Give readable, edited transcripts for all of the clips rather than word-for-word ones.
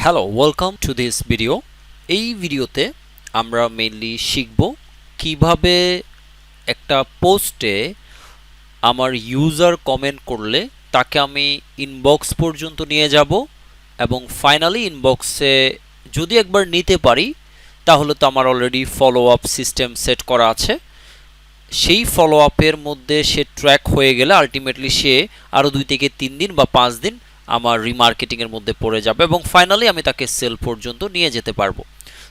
Hello welcome to this video. এই ভিডিওতে আমরা মেইনলি শিখব কিভাবে একটা পোস্টে আমার ইউজার কমেন্ট করলে তাকে আমি ইনবক্স পর্যন্ত নিয়ে যাব এবং ফাইনালি ইনবক্সে যদি একবার নিতে পারি তাহলে তো আমার already follow up system set করা আছে। সেই ফলো আপের মধ্যে সে ট্র্যাক হয়ে গেলে আলটিমেটলি সে আরও 2 থেকে 3 দিন বা 5 দিন আমার রিমার্কেটিংয়ের মধ্যে পড়ে যাবে এবং ফাইনালি আমি তাকে সেল পর্যন্ত নিয়ে যেতে পারবো।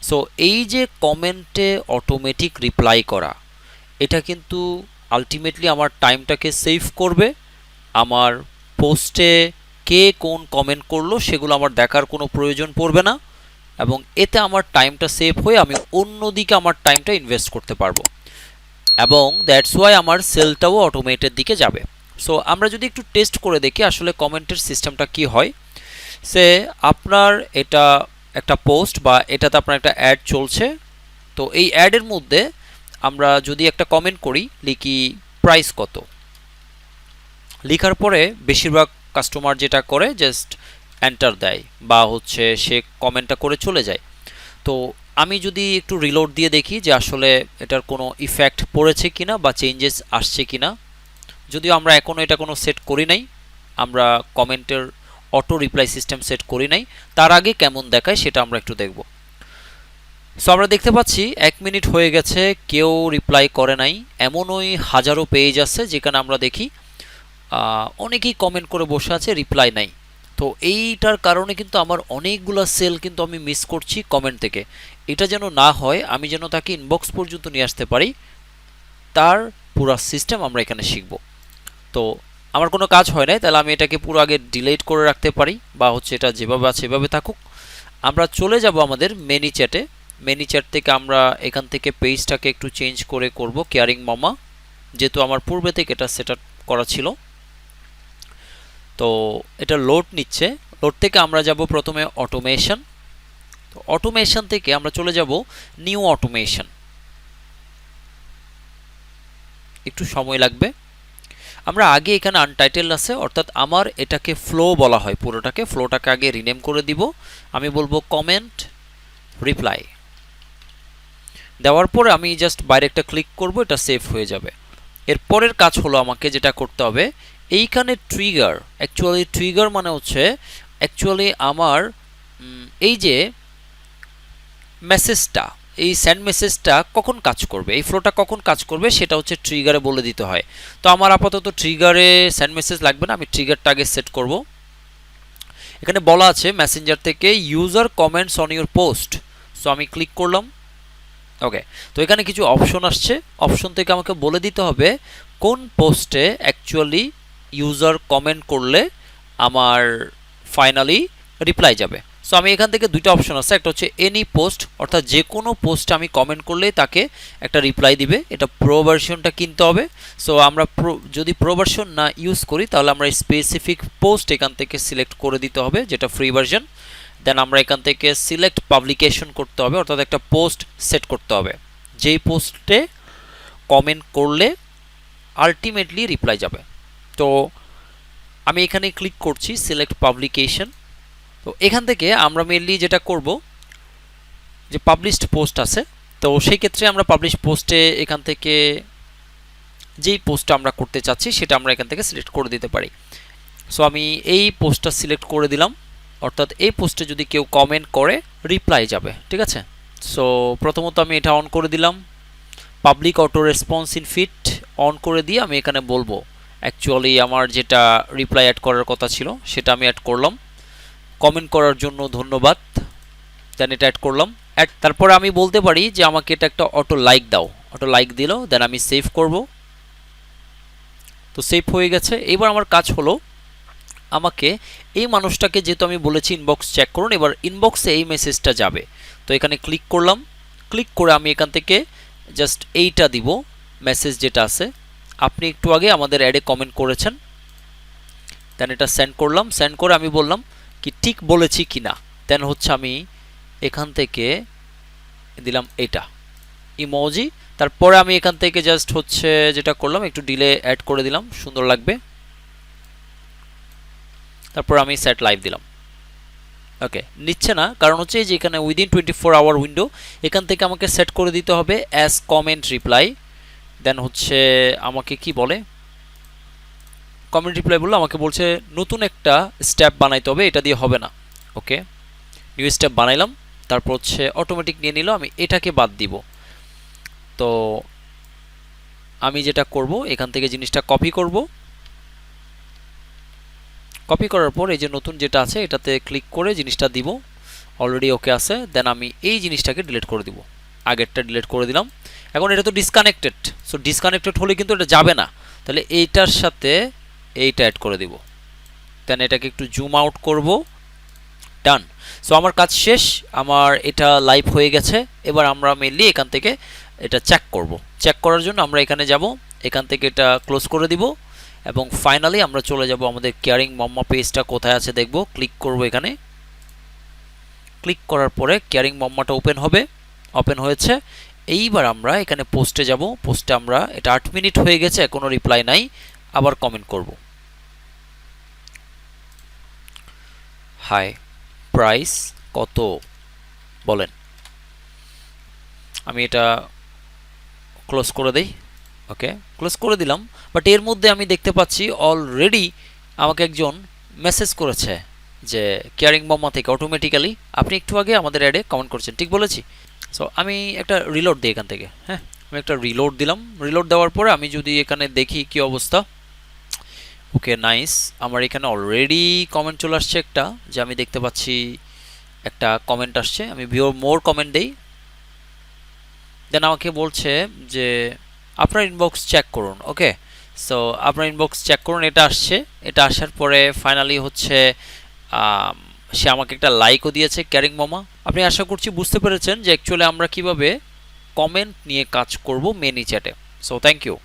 সো এই যে কমেন্টে অটোমেটিক রিপ্লাই করা, এটা কিন্তু আলটিমেটলি আমার টাইমটাকে সেভ করবে। আমার পোস্টে কে কোন কমেন্ট করলো সেগুলো আমার দেখার কোনো প্রয়োজন পড়বে না এবং এতে আমার টাইমটা সেভ হয়ে আমি অন্যদিকে আমার টাইমটা ইনভেস্ট করতে পারবো এবং দ্যাটস ওয়াই আমার সেলটাও অটোমেটের দিকে যাবে। সো আমরা যদি একটু টেস্ট করে দেখি আসলে কমেন্টের সিস্টেমটা কি হয়। সে আপনার এটা একটা পোস্ট বা এটাতে আপনার একটা অ্যাড চলছে, তো এই অ্যাডের মধ্যে আমরা যদি একটা কমেন্ট করি, লিখি প্রাইস কত, লেখার পরে বেশিরভাগ কাস্টমার যেটা করে জাস্ট এন্টার দেয় বা হচ্ছে সে কমেন্টটা করে চলে যায়। তো আমি যদি একটু রিলোড দিয়ে দেখি যে আসলে এটার কোনো ইফেক্ট পড়েছে কিনা বা চেঞ্জেস আসছে কিনা, যদিও আমরা এখনও এটা কোনো সেট করি নাই, আমরা কমেন্টের অটো রিপ্লাই সিস্টেম সেট করি নাই, তার আগে কেমন দেখায় সেটা আমরা একটু দেখব। সো আমরা দেখতে পাচ্ছি 1 মিনিট হয়ে গেছে, কেউ রিপ্লাই করে নাই। এমন ওই হাজারো পেজ আছে যেখানে আমরা দেখি অনেকেই কমেন্ট করে বসে আছে, রিপ্লাই নাই। তো এইটার কারণে কিন্তু আমার অনেকগুলো সেল কিন্তু আমি মিস করছি কমেন্ট থেকে। এটা যেন না হয়, আমি যেন তাকে ইনবক্স পর্যন্ত নিয়ে আসতে পারি, তার পুরো সিস্টেম আমরা এখানে শিখব। তো আমার কোনো কাজ হয় নাই, তাহলে আমি এটাকে পুরো আগে ডিলিট করে রাখতে পারি বা হচ্ছে এটা যেভাবে আছে এভাবে থাকুক। আমরা চলে যাব আমাদের মেনি চ্যাটে। মেনি চ্যাট থেকে আমরা এখান থেকে পেজটাকে একটু চেঞ্জ করে করব কেয়ারিং মামা, যেহেতু আমার পূর্বে থেকে এটা সেট আপ করা ছিল। তো এটা লোড নিচ্ছে, লোড থেকে আমরা যাব প্রথমে অটোমেশন। তো অটোমেশন থেকে আমরা চলে যাব নিউ অটোমেশন, একটু সময় লাগবে। আমরা আগে এখানে আনটাইটেল আছে, অর্থাৎ আমার এটাকে ফ্লো বলা হয়, পুরোটাকে ফ্লোটাকে আগে রিনেম করে দিব। আমি বলবো কমেন্ট রিপ্লাই, দেওয়ার পরে আমি জাস্ট বাইরে একটা ক্লিক করব, এটা সেভ হয়ে যাবে। এর পরের কাজ হলো আমাকে যেটা করতে হবে, এইখানে ট্রিগার, অ্যাকচুয়ালি ট্রিগার মানে হচ্ছে অ্যাকচুয়ালি আমার এই যে মেসেজটা, এই সেন্ড মেসেজটা কখন কাজ করবে, এই ফ্লোটা কখন কাজ করবে সেটা হচ্ছে ট্রিগারে বলে দিতে হয়। তো আমার আপাতত ট্রিগারে সেন্ড মেসেজ লাগবে না, আমি ট্রিগারটা আগে সেট করব। এখানে বলা আছে মেসেঞ্জার থেকে user comments on your post. So আমি ক্লিক করলাম। ওকে, তো এখানে কিছু অপশন আসছে, অপশন থেকে আমাকে বলে দিতে হবে কোন পোস্টে অ্যাকচুয়ালি ইউজার কমেন্ট করলে আমার ফাইনালি রিপ্লাই যাবে। সো আমি এখান থেকে দুইটা অপশন আছে, একটা হচ্ছে এনি পোস্ট, অর্থাৎ যে কোনো পোস্টে আমি কমেন্ট করলেই তাকে একটা রিপ্লাই দিবে, এটা প্রো ভার্সনটা কিনতে হবে। সো আমরা যদি প্রো ভার্সন না ইউজ করি তাহলে আমরা স্পেসিফিক পোস্ট এখান থেকে সিলেক্ট করে দিতে হবে, যেটা ফ্রি ভার্সন। দেন আমরা এখান থেকে সিলেক্ট পাবলিকেশন করতে হবে, অর্থাৎ একটা পোস্ট সেট করতে হবে যেই পোস্টে কমেন্ট করলে আলটিমেটলি রিপ্লাই যাবে। তো আমি এখানে ক্লিক করছি সিলেক্ট পাবলিকেশন। তো এখান থেকে আমরা মেইনলি যেটা করব, যে পাবলিশড পোস্ট আছে, তো সেই ক্ষেত্রে আমরা পাবলিশ পোস্টে এখান থেকে যেই পোস্টটা আমরা করতে চাচ্ছি সেটা আমরা এখান থেকে সিলেক্ট করে দিতে পারি। সো আমি এই পোস্টটা সিলেক্ট করে দিলাম, অর্থাৎ এই পোস্টে যদি কেউ কমেন্ট করে রিপ্লাই যাবে, ঠিক আছে। সো প্রথমত আমি এটা অন করে দিলাম, public auto response in feed on করে দিয়ে আমি এখানে বলবো অ্যাকচুয়ালি আমার যেটা রিপ্লাই অ্যাড করার কথা ছিল সেটা আমি অ্যাড করলাম, কমেন্ট করার জন্য ধন্যবাদ। দেন এটা অ্যাড করলাম, তারপরে আমি বলতে পারি যে আমাকে এটা একটা অটো লাইক দাও, অটো লাইক দিল। দেন আমি সেভ করব। তো সেভ হয়ে গেছে। এবার আমার কাজ হলো আমাকে এই মানুষটাকে, যেহেতু আমি বলেছি ইনবক্স চেক করুন, এবার ইনবক্সে এই মেসেজটা যাবে। তো এখানে ক্লিক করলাম, ক্লিক করে আমি এখান থেকে জাস্ট এইটা দিব, মেসেজ যেটা আছে আপনি একটু আগে আমাদের অ্যাডে কমেন্ট করেছেন। দেন এটা সেন্ড করলাম, সেন্ড করে আমি বললাম কি ঠিক বলেছি কিনা। দেন হচ্ছে আমি এখান থেকে দিলাম এটা ইমোজি। তারপরে আমি এখান থেকে জাস্ট হচ্ছে যেটা করলাম একটু ডিলে অ্যাড করে দিলাম, সুন্দর লাগবে। তারপর আমি সেট লাইভ দিলাম। ওকে, নিচ্ছে না, কারণ হচ্ছে যে এখানে উইদিন 24 আওয়ার উইন্ডো, এখান থেকে আমাকে সেট করে দিতে হবে অ্যাজ কমেন্ট রিপ্লাই। দেন হচ্ছে আমাকে কি বলে, কমেন্ট রিপ্লাই বললো আমাকে বলছে নতুন একটা স্টেপ বানাইতে হবে, এটা দিয়ে হবে না। ওকে, নিউ স্টেপ বানাইলাম, তারপর হচ্ছে অটোমেটিক নিয়ে নিল, আমি এটাকে বাদ দিব। তো আমি যেটা করব, এখান থেকে জিনিসটা কপি করব, কপি করার পর এই যে নতুন যেটা আছে এটাতে ক্লিক করে জিনিসটা দিব, অলরেডি ওকে আছে। দেন আমি এই জিনিসটাকে ডিলিট করে দিব, আগেরটা ডিলিট করে দিলাম। এখন এটা তো ডিসকানেক্টেড, সো ডিসকানেক্টেড হলে কিন্তু এটা যাবে না, তাহলে এইটার সাথে এইটা অ্যাড করে দিব। দেন এটাকে একটু জুম আউট করব, ডান। সো আমার কাজ শেষ, আমার এটা লাইভ হয়ে গেছে। এবার আমরা মেইনলি এখান থেকে এটা চেক করব। চেক করার জন্য আমরা এখানে যাব, এখান থেকে এটা ক্লোজ করে দিব এবং ফাইনালি আমরা চলে যাব আমাদের কেয়ারিং মাম্মা পেজটা কোথায় আছে দেখব। ক্লিক করব এখানে, ক্লিক করার পরে কেয়ারিং মাম্মাটা ওপেন হবে, ওপেন হয়েছে। এইবার আমরা এখানে পোস্টে যাব, পোস্টে আমরা এটা 8 মিনিট হয়ে গেছে এখনো রিপ্লাই নাই, আবার কমেন্ট করব। হাই, প্রাইস কত বলেন। আমি এটা ক্লোজ করে দেই। ওকে, ক্লোজ করে দিলাম। বাট এর মধ্যে আমি দেখতে পাচ্ছি অলরেডি আমাকে একজন মেসেজ করেছে যে কেয়ারিং মাম্মা থেকে অটোমেটিক্যালি আপনি একটু আগে আমাদের অ্যাডে কমেন্ট করছেন, ঠিক বলেছি? সো আমি একটা রিলোড দিই এখান থেকে। হ্যাঁ, আমি একটা রিলোড দিলাম। রিলোড দেওয়ার পরে আমি যদি এখানে দেখি কি অবস্থা। ওকে, নাইস, আমার এখানে অলরেডি কমেন্ট চলে আসছে একটা, যে আমি দেখতে পাচ্ছি একটা কমেন্ট আসছে। আমি ভিউ মোর কমেন্ট দেই। দেন আমাকে বলছে যে আপনার ইনবক্স চেক করুন। ওকে, সো আপনার ইনবক্স চেক করুন, এটা আসছে। এটা আসার পরে ফাইনালি হচ্ছে সে আমাকে একটা লাইকও দিয়েছে ক্যারিং মামা। আপনি আশা করছি বুঝতে পেরেছেন যে অ্যাকচুয়ালি আমরা কিভাবে কমেন্ট নিয়ে কাজ করব মেনি চ্যাটে। So thank you.